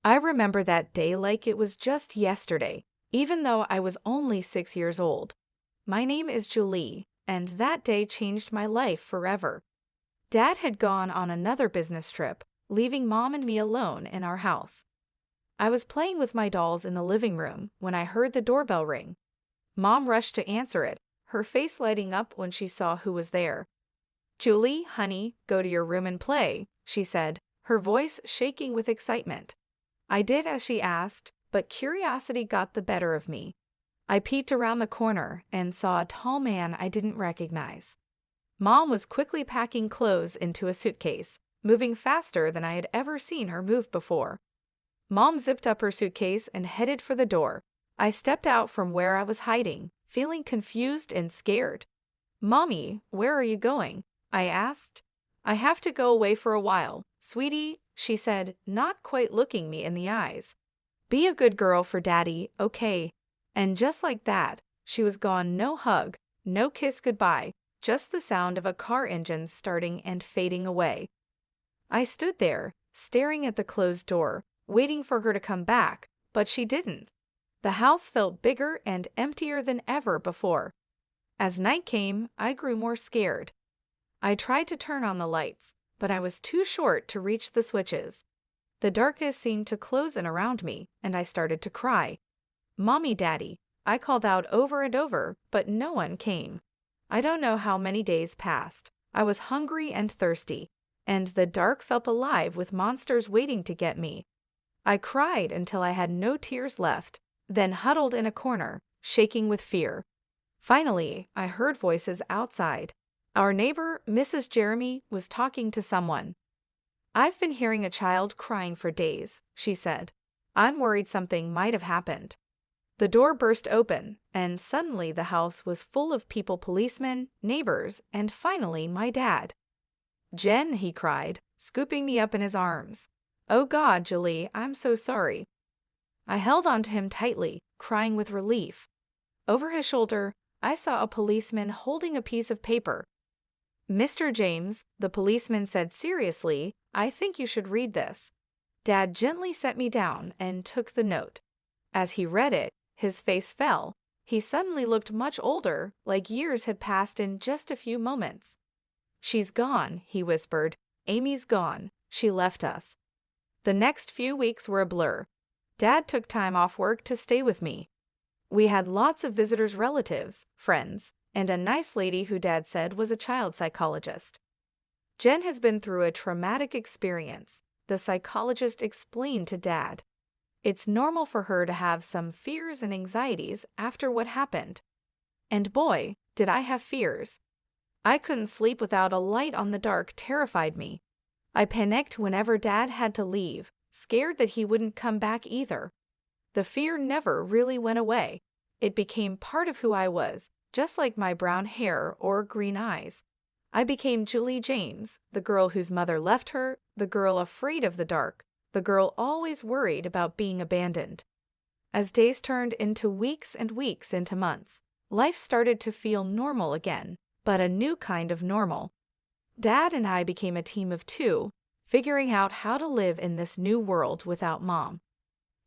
I remember that day like it was just yesterday, even though I was only 6 years old. My name is Julie, and that day changed my life forever. Dad had gone on another business trip, leaving Mom and me alone in our house. I was playing with my dolls in the living room when I heard the doorbell ring. Mom rushed to answer it, her face lighting up when she saw who was there. "Julie, honey, go to your room and play," she said, her voice shaking with excitement. I did as she asked, but curiosity got the better of me. I peeked around the corner and saw a tall man I didn't recognize. Mom was quickly packing clothes into a suitcase, moving faster than I had ever seen her move before. Mom zipped up her suitcase and headed for the door. I stepped out from where I was hiding, feeling confused and scared. "Mommy, where are you going?" I asked. "I have to go away for a while, sweetie," she said, not quite looking me in the eyes. "Be a good girl for Daddy, okay?" And just like that, she was gone. No hug, no kiss goodbye, just the sound of a car engine starting and fading away. I stood there, staring at the closed door, waiting for her to come back, but she didn't. The house felt bigger and emptier than ever before. As night came, I grew more scared. I tried to turn on the lights, but I was too short to reach the switches. The darkness seemed to close in around me, and I started to cry. "Mommy, Daddy," I called out over and over, but no one came. I don't know how many days passed. I was hungry and thirsty, and the dark felt alive with monsters waiting to get me. I cried until I had no tears left, then huddled in a corner, shaking with fear. Finally, I heard voices outside. Our neighbor, Mrs. Jeremy, was talking to someone. "I've been hearing a child crying for days," she said. "I'm worried something might have happened." The door burst open, and suddenly the house was full of people, policemen, neighbors, and finally my dad. "Jen," he cried, scooping me up in his arms. "Oh God, Julie, I'm so sorry." I held on to him tightly, crying with relief. Over his shoulder, I saw a policeman holding a piece of paper. "Mr. James," the policeman said seriously, "I think you should read this." Dad gently set me down and took the note. As he read it, his face fell. He suddenly looked much older, like years had passed in just a few moments. "She's gone," he whispered. "Amy's gone. She left us." The next few weeks were a blur. Dad took time off work to stay with me. We had lots of visitors, relatives, friends, and a nice lady who Dad said was a child psychologist. "Jen has been through a traumatic experience," the psychologist explained to Dad. "It's normal for her to have some fears and anxieties after what happened." And boy, did I have fears. I couldn't sleep without a light on. The dark terrified me. I panicked whenever Dad had to leave, scared that he wouldn't come back either. The fear never really went away. It became part of who I was, just like my brown hair or green eyes. I became Julie James, the girl whose mother left her, the girl afraid of the dark, the girl always worried about being abandoned. As days turned into weeks and weeks into months, life started to feel normal again, but a new kind of normal. Dad and I became a team of two, figuring out how to live in this new world without Mom.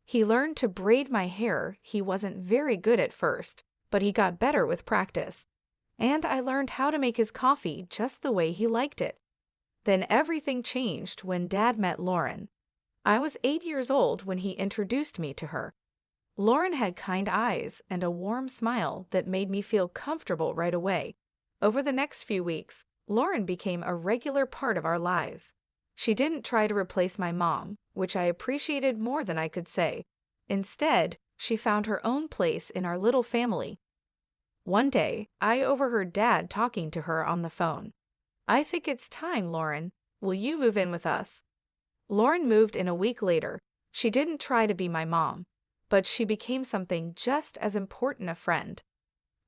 He learned to braid my hair. He wasn't very good at first, but he got better with practice. And I learned how to make his coffee just the way he liked it. Then everything changed when Dad met Lauren. I was 8 years old when he introduced me to her. Lauren had kind eyes and a warm smile that made me feel comfortable right away. Over the next few weeks, Lauren became a regular part of our lives. She didn't try to replace my mom, which I appreciated more than I could say. Instead, she found her own place in our little family. One day, I overheard Dad talking to her on the phone. "I think it's time, Lauren. Will you move in with us?" Lauren moved in a week later. She didn't try to be my mom, but she became something just as important, a friend.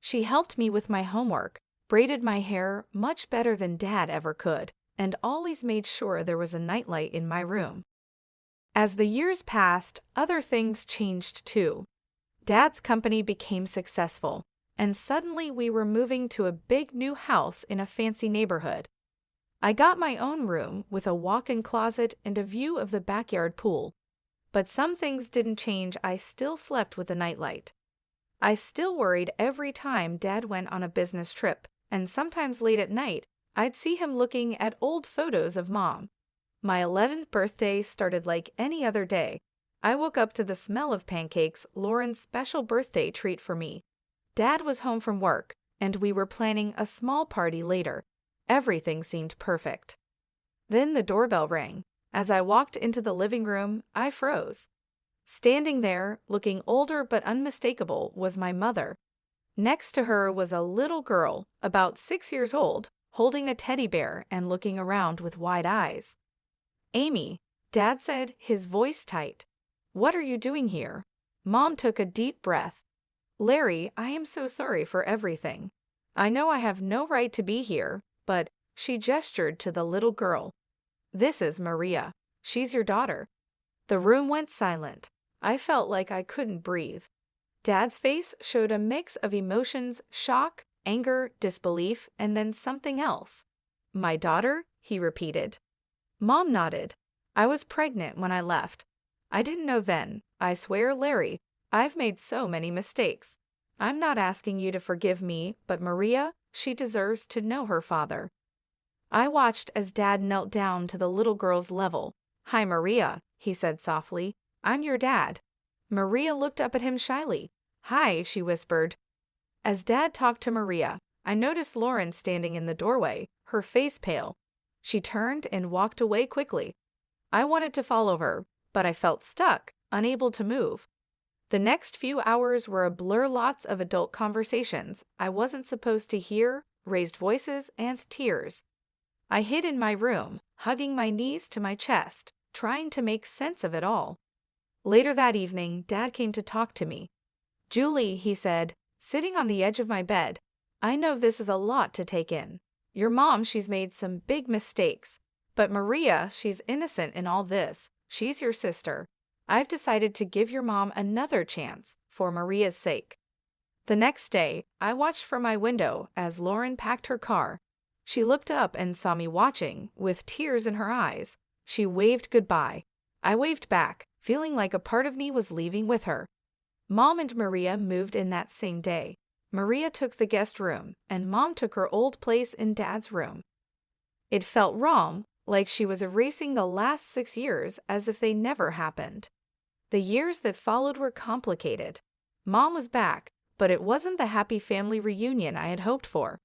She helped me with my homework, braided my hair much better than Dad ever could, and always made sure there was a nightlight in my room. As the years passed, other things changed too. Dad's company became successful, and suddenly we were moving to a big new house in a fancy neighborhood. I got my own room with a walk-in closet and a view of the backyard pool. But some things didn't change. I still slept with a nightlight. I still worried every time Dad went on a business trip, and sometimes late at night, I'd see him looking at old photos of Mom. My 11th birthday started like any other day. I woke up to the smell of pancakes, Lauren's special birthday treat for me. Dad was home from work, and we were planning a small party later. Everything seemed perfect. Then the doorbell rang. As I walked into the living room, I froze. Standing there, looking older but unmistakable, was my mother. Next to her was a little girl, about 6 years old, holding a teddy bear and looking around with wide eyes. "Amy," Dad said, his voice tight. "What are you doing here?" Mom took a deep breath. "Larry, I am so sorry for everything. I know I have no right to be here, but," she gestured to the little girl. "This is Maria. She's your daughter." The room went silent. I felt like I couldn't breathe. Dad's face showed a mix of emotions: shock, anger, disbelief, and then something else. "My daughter?" he repeated. Mom nodded. "I was pregnant when I left. I didn't know then. I swear, Larry, I've made so many mistakes. I'm not asking you to forgive me, but Maria, she deserves to know her father." I watched as Dad knelt down to the little girl's level. "Hi, Maria," he said softly. "I'm your dad." Maria looked up at him shyly. "Hi," she whispered. As Dad talked to Maria, I noticed Lauren standing in the doorway, her face pale. She turned and walked away quickly. I wanted to follow her, but I felt stuck, unable to move. The next few hours were a blur: lots of adult conversations I wasn't supposed to hear, raised voices, and tears. I hid in my room, hugging my knees to my chest, trying to make sense of it all. Later that evening, Dad came to talk to me. "Julie," he said, sitting on the edge of my bed, "I know this is a lot to take in. Your mom, she's made some big mistakes. But Maria, she's innocent in all this. She's your sister. I've decided to give your mom another chance, for Maria's sake." The next day, I watched from my window as Lauren packed her car. She looked up and saw me watching, with tears in her eyes. She waved goodbye. I waved back, feeling like a part of me was leaving with her. Mom and Maria moved in that same day. Maria took the guest room, and Mom took her old place in Dad's room. It felt wrong, like she was erasing the last 6 years as if they never happened. The years that followed were complicated. Mom was back, but it wasn't the happy family reunion I had hoped for.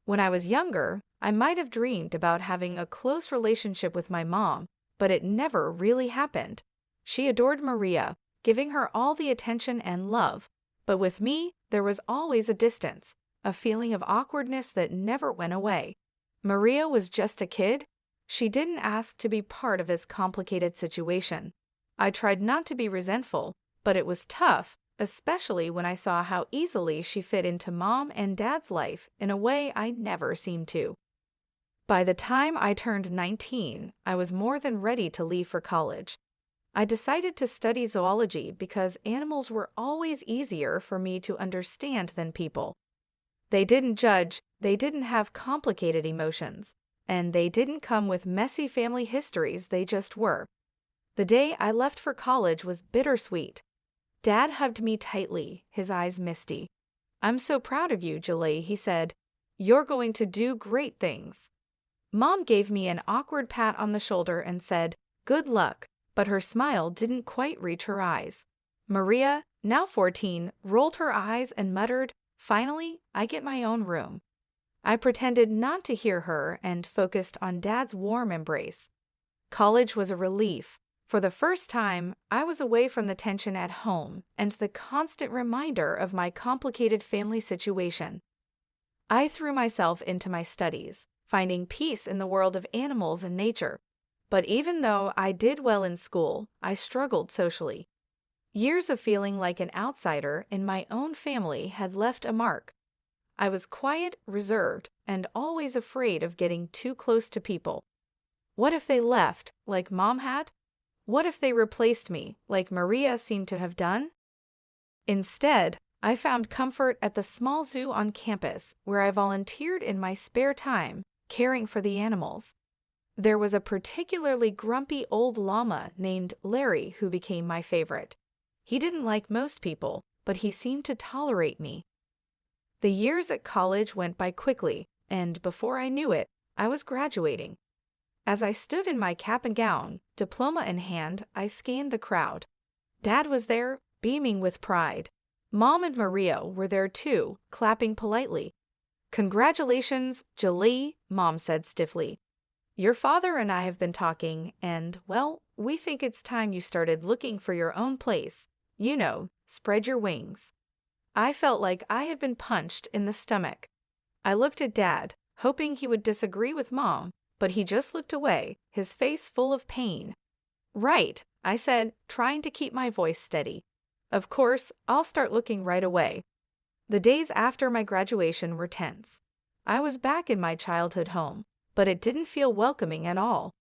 When I was younger, I might have dreamed about having a close relationship with my mom, but it never really happened. She adored Maria, giving her all the attention and love, but with me, there was always a distance, a feeling of awkwardness that never went away. Maria was just a kid. She didn't ask to be part of this complicated situation. I tried not to be resentful, but it was tough, especially when I saw how easily she fit into Mom and Dad's life in a way I never seemed to. By the time I turned 19, I was more than ready to leave for college. I decided to study zoology because animals were always easier for me to understand than people. They didn't judge, they didn't have complicated emotions, and they didn't come with messy family histories. They just were. The day I left for college was bittersweet. Dad hugged me tightly, his eyes misty. "I'm so proud of you, Julie," he said. "You're going to do great things." Mom gave me an awkward pat on the shoulder and said, "Good luck," but her smile didn't quite reach her eyes. Maria, now 14, rolled her eyes and muttered, "Finally, I get my own room." I pretended not to hear her and focused on Dad's warm embrace. College was a relief. For the first time, I was away from the tension at home and the constant reminder of my complicated family situation. I threw myself into my studies, finding peace in the world of animals and nature. But even though I did well in school, I struggled socially. Years of feeling like an outsider in my own family had left a mark. I was quiet, reserved, and always afraid of getting too close to people. What if they left, like Mom had? What if they replaced me, like Maria seemed to have done? Instead, I found comfort at the small zoo on campus, where I volunteered in my spare time, caring for the animals. There was a particularly grumpy old llama named Larry who became my favorite. He didn't like most people, but he seemed to tolerate me. The years at college went by quickly, and before I knew it, I was graduating. As I stood in my cap and gown, diploma in hand, I scanned the crowd. Dad was there, beaming with pride. Mom and Maria were there too, clapping politely. "Congratulations, Julie," Mom said stiffly. "Your father and I have been talking, and, well, we think it's time you started looking for your own place. You know, spread your wings." I felt like I had been punched in the stomach. I looked at Dad, hoping he would disagree with Mom, but he just looked away, his face full of pain. "Right," I said, trying to keep my voice steady. "Of course, I'll start looking right away." The days after my graduation were tense. I was back in my childhood home, but it didn't feel welcoming at all.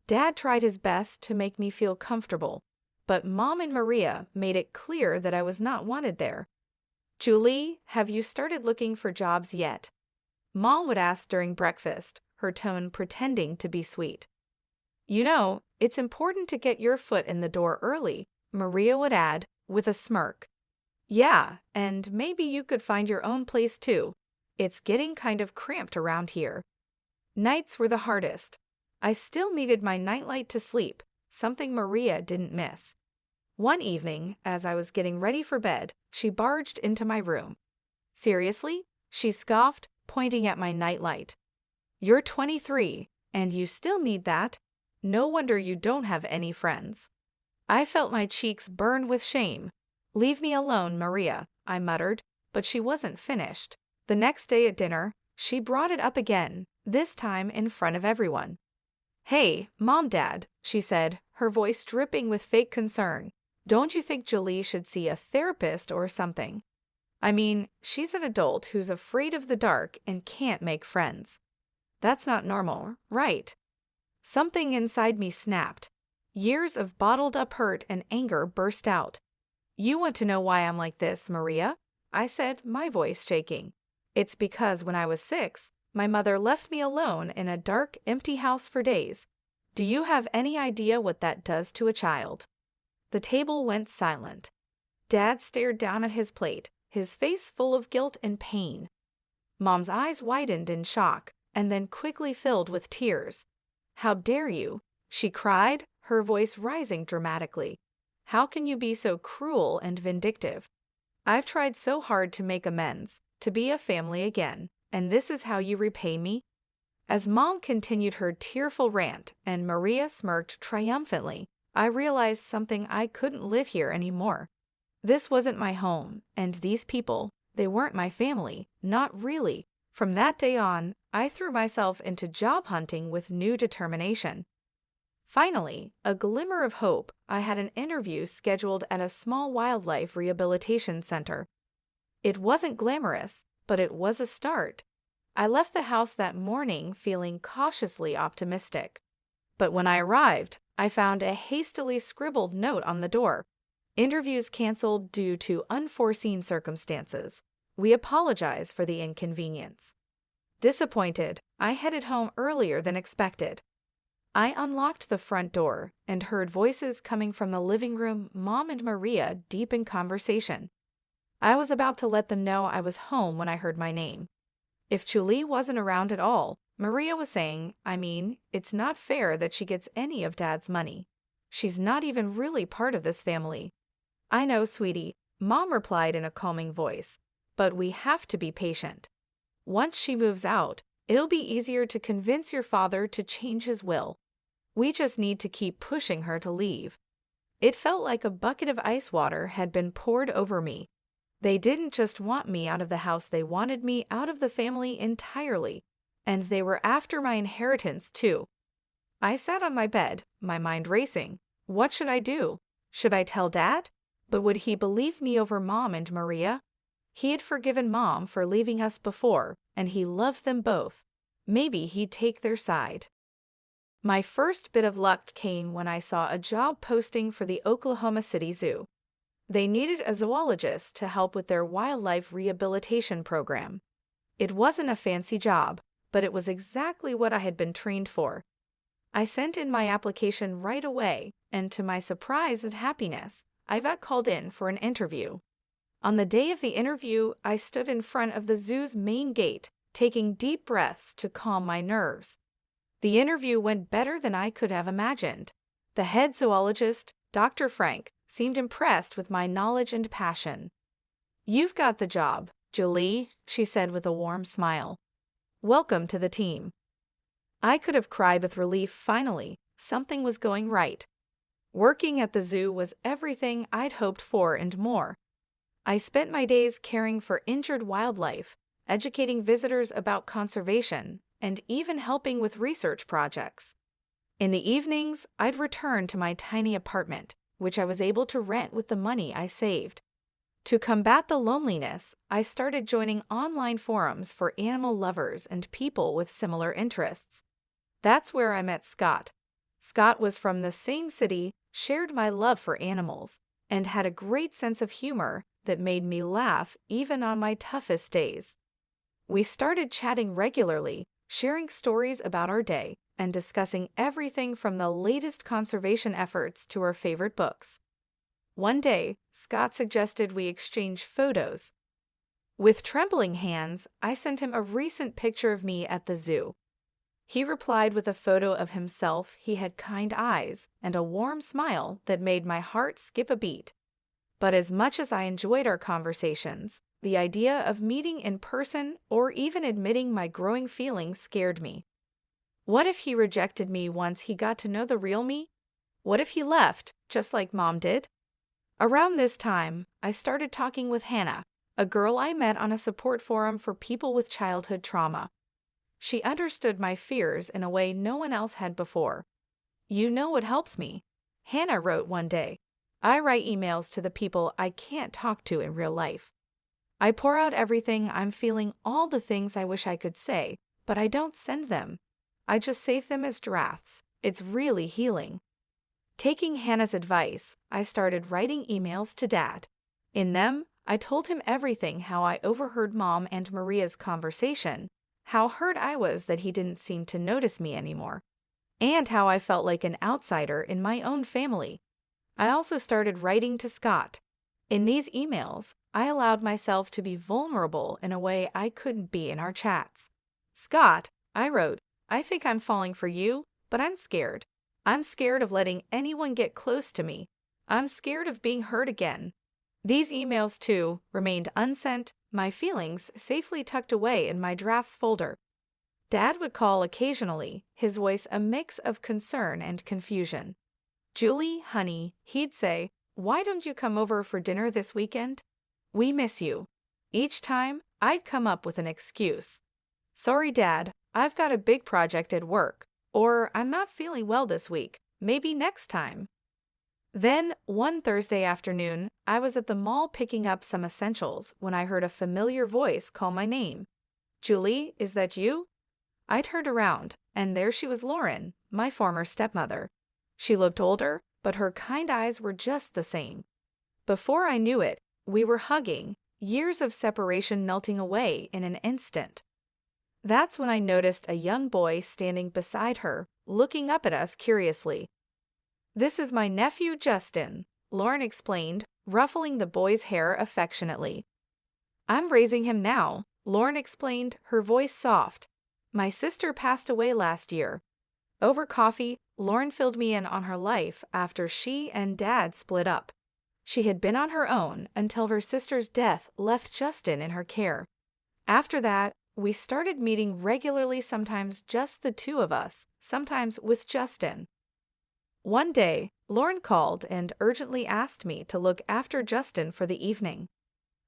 Dad tried his best to make me feel comfortable, but Mom and Maria made it clear that I was not wanted there. "Julie, have you started looking for jobs yet?" Mom would ask during breakfast, her tone pretending to be sweet. "You know, it's important to get your foot in the door early," Maria would add, with a smirk. "Yeah, and maybe you could find your own place too. It's getting kind of cramped around here." Nights were the hardest. I still needed my nightlight to sleep, something Maria didn't miss. One evening, as I was getting ready for bed, she barged into my room. "Seriously?" she scoffed, pointing at my nightlight. "You're 23, and you still need that. No wonder you don't have any friends." I felt my cheeks burn with shame. "Leave me alone, Maria," I muttered, but she wasn't finished. The next day at dinner, she brought it up again, this time in front of everyone. "Hey, Mom, Dad," she said, her voice dripping with fake concern. "Don't you think Julie should see a therapist or something? I mean, she's an adult who's afraid of the dark and can't make friends. That's not normal, right?" Something inside me snapped. Years of bottled-up hurt and anger burst out. "You want to know why I'm like this, Maria?" I said, my voice shaking. "It's because when I was 6, my mother left me alone in a dark, empty house for days. Do you have any idea what that does to a child?" The table went silent. Dad stared down at his plate, his face full of guilt and pain. Mom's eyes widened in shock, and then quickly filled with tears. "How dare you?" she cried, her voice rising dramatically. "How can you be so cruel and vindictive? I've tried so hard to make amends, to be a family again, and this is how you repay me?" As Mom continued her tearful rant and Maria smirked triumphantly, I realized something: I couldn't live here anymore. This wasn't my home, and these people, they weren't my family, not really. From that day on, I threw myself into job hunting with new determination. Finally, a glimmer of hope, I had an interview scheduled at a small wildlife rehabilitation center. It wasn't glamorous, but it was a start. I left the house that morning feeling cautiously optimistic. But when I arrived, I found a hastily scribbled note on the door. "Interviews canceled due to unforeseen circumstances. We apologize for the inconvenience." Disappointed, I headed home earlier than expected. I unlocked the front door and heard voices coming from the living room, Mom and Maria deep in conversation. I was about to let them know I was home when I heard my name. If Julie wasn't around at all, Maria was saying, it's not fair that she gets any of Dad's money. She's not even really part of this family. "I know, sweetie," Mom replied in a calming voice, "but we have to be patient. Once she moves out, it'll be easier to convince your father to change his will. We just need to keep pushing her to leave." It felt like a bucket of ice water had been poured over me. They didn't just want me out of the house, they wanted me out of the family entirely, and they were after my inheritance too. I sat on my bed, my mind racing. What should I do? Should I tell Dad? But would he believe me over Mom and Maria? He had forgiven Mom for leaving us before, and he loved them both. Maybe he'd take their side. My first bit of luck came when I saw a job posting for the Oklahoma City Zoo. They needed a zoologist to help with their wildlife rehabilitation program. It wasn't a fancy job, but it was exactly what I had been trained for. I sent in my application right away, and to my surprise and happiness, I got called in for an interview. On the day of the interview, I stood in front of the zoo's main gate, taking deep breaths to calm my nerves. The interview went better than I could have imagined. The head zoologist, Dr. Frank, seemed impressed with my knowledge and passion. "You've got the job, Julie," she said with a warm smile. "Welcome to the team." I could have cried with relief. Finally, something was going right. Working at the zoo was everything I'd hoped for and more. I spent my days caring for injured wildlife, educating visitors about conservation, and even helping with research projects. In the evenings, I'd return to my tiny apartment, which I was able to rent with the money I saved. To combat the loneliness, I started joining online forums for animal lovers and people with similar interests. That's where I met Scott. Scott was from the same city, shared my love for animals, and had a great sense of humor that made me laugh even on my toughest days. We started chatting regularly, sharing stories about our day, and discussing everything from the latest conservation efforts to our favorite books. One day, Scott suggested we exchange photos. With trembling hands, I sent him a recent picture of me at the zoo. He replied with a photo of himself. He had kind eyes and a warm smile that made my heart skip a beat. But as much as I enjoyed our conversations, the idea of meeting in person or even admitting my growing feelings scared me. What if he rejected me once he got to know the real me? What if he left, just like Mom did? Around this time, I started talking with Hannah, a girl I met on a support forum for people with childhood trauma. She understood my fears in a way no one else had before. "You know what helps me," Hannah wrote one day. "I write emails to the people I can't talk to in real life. I pour out everything I'm feeling, all the things I wish I could say, but I don't send them. I just save them as drafts. It's really healing." Taking Hannah's advice, I started writing emails to Dad. In them, I told him everything: how I overheard Mom and Maria's conversation, how hurt I was that he didn't seem to notice me anymore, and how I felt like an outsider in my own family. I also started writing to Scott. In these emails, I allowed myself to be vulnerable in a way I couldn't be in our chats. "Scott," I wrote, "I think I'm falling for you, but I'm scared. I'm scared of letting anyone get close to me. I'm scared of being hurt again." These emails, too, remained unsent, my feelings safely tucked away in my drafts folder. Dad would call occasionally, his voice a mix of concern and confusion. "Julie, honey," he'd say, "why don't you come over for dinner this weekend? We miss you." Each time, I'd come up with an excuse. "Sorry, Dad, I've got a big project at work," or "I'm not feeling well this week, maybe next time." Then, one Thursday afternoon, I was at the mall picking up some essentials when I heard a familiar voice call my name. "Julie, is that you?" I turned around, and there she was, Lauren, my former stepmother. She looked older, but her kind eyes were just the same. Before I knew it, we were hugging, years of separation melting away in an instant. That's when I noticed a young boy standing beside her, looking up at us curiously. "This is my nephew Justin," Lauren explained, ruffling the boy's hair affectionately. "I'm raising him now," Lauren explained, her voice soft. "My sister passed away last year." Over coffee, Lauren filled me in on her life after she and Dad split up. She had been on her own until her sister's death left Justin in her care. After that, we started meeting regularly, sometimes just the two of us, sometimes with Justin. One day, Lauren called and urgently asked me to look after Justin for the evening.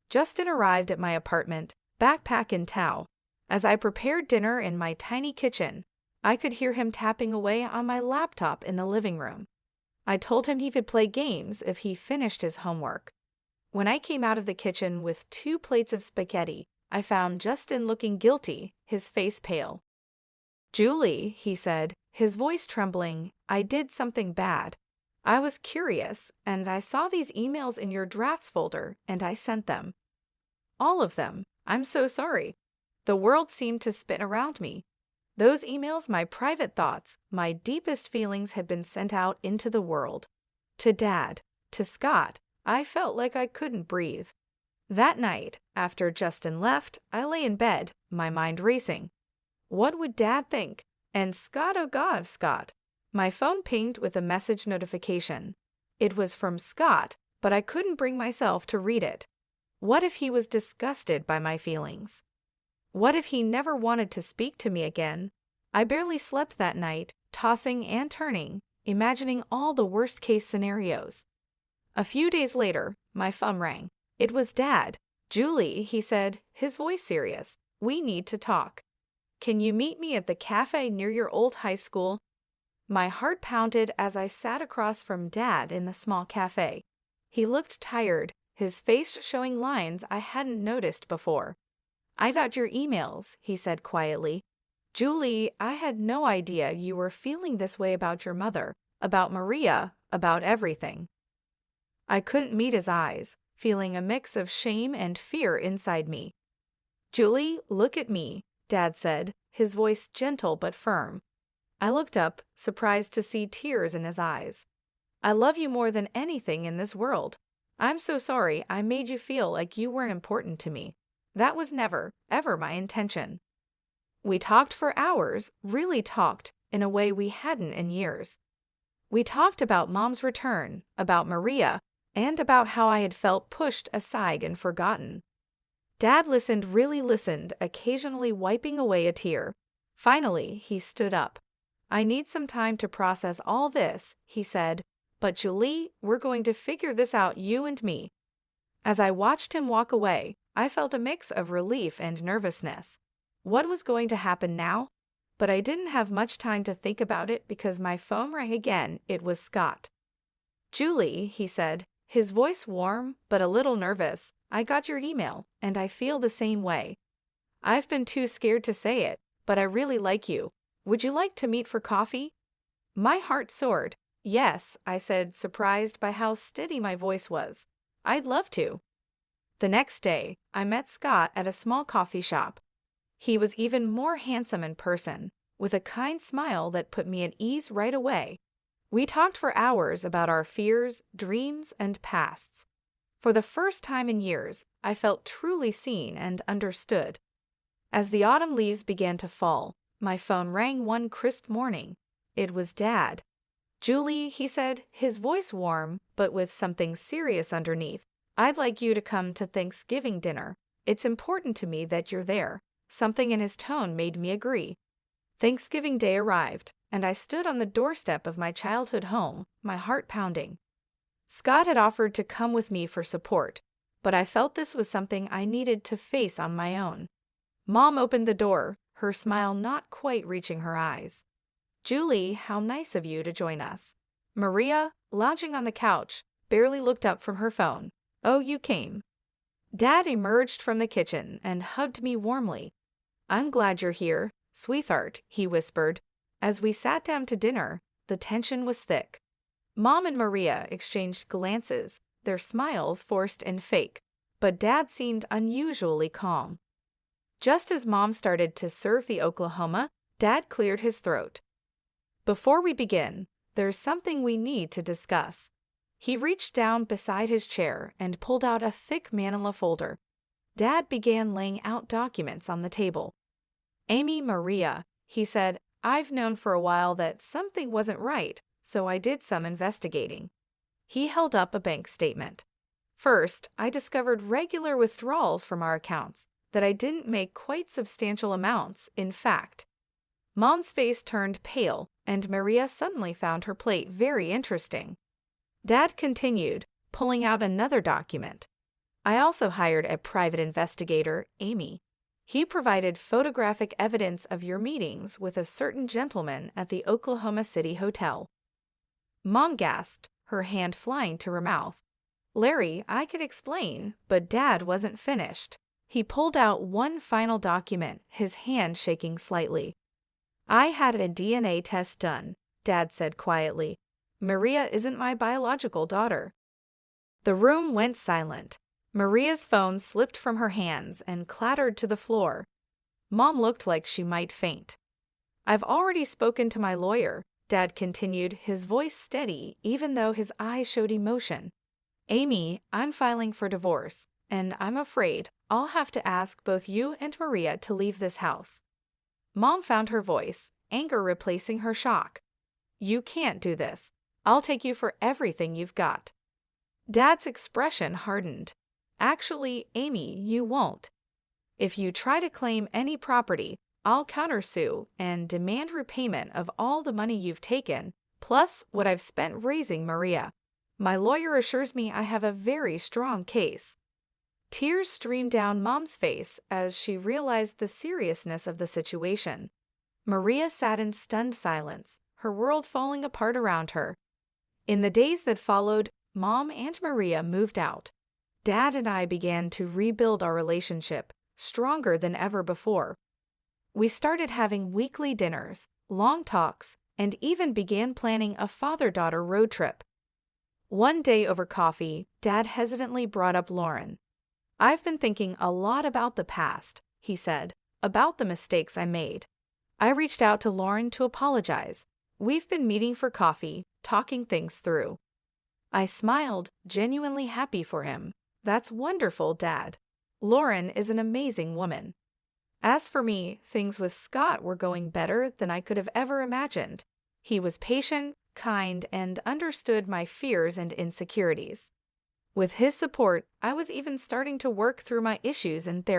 Justin arrived at my apartment, backpack in tow. As I prepared dinner in my tiny kitchen, I could hear him tapping away on my laptop in the living room. I told him he could play games if he finished his homework. When I came out of the kitchen with 2 plates of spaghetti, I found Justin looking guilty, his face pale. "Julie," he said, his voice trembling, "I did something bad. I was curious, and I saw these emails in your drafts folder, and I sent them. All of them. I'm so sorry." The world seemed to spin around me. Those emails, my private thoughts, my deepest feelings had been sent out into the world. To Dad, to Scott, I felt like I couldn't breathe. That night, after Justin left, I lay in bed, my mind racing. What would Dad think? And Scott, oh God, Scott. My phone pinged with a message notification. It was from Scott, but I couldn't bring myself to read it. What if he was disgusted by my feelings? What if he never wanted to speak to me again? I barely slept that night, tossing and turning, imagining all the worst-case scenarios. A few days later, my phone rang. It was Dad. "Julie," he said, his voice serious. "We need to talk. Can you meet me at the cafe near your old high school?" My heart pounded as I sat across from Dad in the small cafe. He looked tired, his face showing lines I hadn't noticed before. "I got your emails," he said quietly. "Julie, I had no idea you were feeling this way about your mother, about Maria, about everything." I couldn't meet his eyes, feeling a mix of shame and fear inside me. "Julie, look at me," Dad said, his voice gentle but firm. I looked up, surprised to see tears in his eyes. "I love you more than anything in this world. I'm so sorry I made you feel like you weren't important to me. That was never, ever my intention." We talked for hours, really talked, in a way we hadn't in years. We talked about Mom's return, about Maria, and about how I had felt pushed aside and forgotten. Dad listened, really listened, occasionally wiping away a tear. Finally, he stood up. "I need some time to process all this," he said, "but Julie, we're going to figure this out, you and me." As I watched him walk away, I felt a mix of relief and nervousness. What was going to happen now? But I didn't have much time to think about it because my phone rang again. It was Scott. "Julie," he said, his voice warm but a little nervous, "I got your email, and I feel the same way. I've been too scared to say it, but I really like you. Would you like to meet for coffee?" My heart soared. "Yes," I said, surprised by how steady my voice was. "I'd love to." The next day, I met Scott at a small coffee shop. He was even more handsome in person, with a kind smile that put me at ease right away. We talked for hours about our fears, dreams, and pasts. For the first time in years, I felt truly seen and understood. As the autumn leaves began to fall, my phone rang one crisp morning. It was Dad. "Julie," he said, his voice warm, but with something serious underneath, "I'd like you to come to Thanksgiving dinner. It's important to me that you're there." Something in his tone made me agree. Thanksgiving Day arrived, and I stood on the doorstep of my childhood home, my heart pounding. Scott had offered to come with me for support, but I felt this was something I needed to face on my own. Mom opened the door, her smile not quite reaching her eyes. "Julie, how nice of you to join us." Maria, lounging on the couch, barely looked up from her phone. "Oh, you came." Dad emerged from the kitchen and hugged me warmly. "I'm glad you're here, sweetheart," he whispered. As we sat down to dinner, the tension was thick. Mom and Maria exchanged glances, their smiles forced and fake, but Dad seemed unusually calm. Just as Mom started to serve the Oklahoma, Dad cleared his throat. "Before we begin, there's something we need to discuss." He reached down beside his chair and pulled out a thick manila folder. Dad began laying out documents on the table. "Amy, Maria," he said, "I've known for a while that something wasn't right, so I did some investigating." He held up a bank statement. "First, I discovered regular withdrawals from our accounts, that I didn't make quite substantial amounts, in fact." Mom's face turned pale, and Maria suddenly found her plate very interesting. Dad continued, pulling out another document. "I also hired a private investigator, Amy. He provided photographic evidence of your meetings with a certain gentleman at the Oklahoma City Hotel." Mom gasped, her hand flying to her mouth. "Larry, I could explain," but Dad wasn't finished. He pulled out one final document, his hand shaking slightly. "I had a DNA test done," Dad said quietly. "Maria isn't my biological daughter." The room went silent. Maria's phone slipped from her hands and clattered to the floor. Mom looked like she might faint. I've already spoken to my lawyer, Dad continued, his voice steady even though his eyes showed emotion. Amy, I'm filing for divorce, and I'm afraid I'll have to ask both you and Maria to leave this house. Mom found her voice, anger replacing her shock. You can't do this. I'll take you for everything you've got. Dad's expression hardened. Actually, Amy, you won't. If you try to claim any property, I'll countersue and demand repayment of all the money you've taken, plus what I've spent raising Maria. My lawyer assures me I have a very strong case. Tears streamed down Mom's face as she realized the seriousness of the situation. Maria sat in stunned silence, her world falling apart around her. In the days that followed, Mom and Maria moved out. Dad and I began to rebuild our relationship, stronger than ever before. We started having weekly dinners, long talks, and even began planning a father-daughter road trip. One day over coffee, Dad hesitantly brought up Lauren. I've been thinking a lot about the past, he said, about the mistakes I made. I reached out to Lauren to apologize. We've been meeting for coffee, talking things through. I smiled, genuinely happy for him. That's wonderful, Dad. Lauren is an amazing woman. As for me, things with Scott were going better than I could have ever imagined. He was patient, kind, and understood my fears and insecurities. With his support, I was even starting to work through my issues in therapy.